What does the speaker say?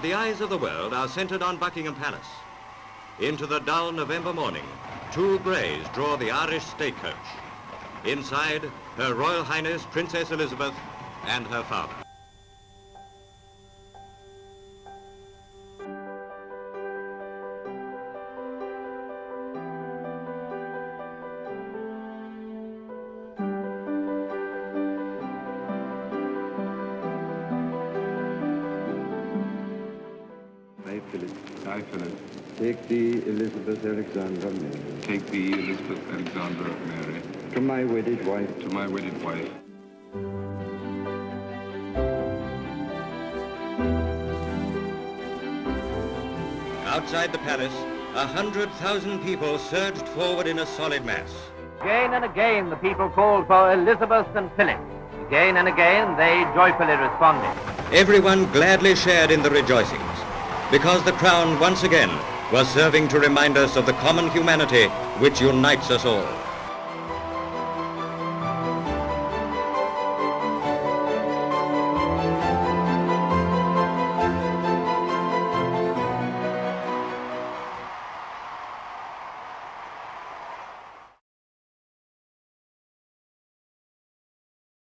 The eyes of the world are centred on Buckingham Palace. Into the dull November morning, two greys draw the Irish stagecoach. Inside, Her Royal Highness Princess Elizabeth and her father. I, Philip. I, Philip. Take thee, Elizabeth Alexandra Mary. Take thee, Elizabeth Alexandra Mary. To my wedded wife. To my wedded wife. Outside the palace, 100,000 people surged forward in a solid mass. Again and again the people called for Elizabeth and Philip. Again and again they joyfully responded. Everyone gladly shared in the rejoicings, because the crown once again was serving to remind us of the common humanity which unites us all.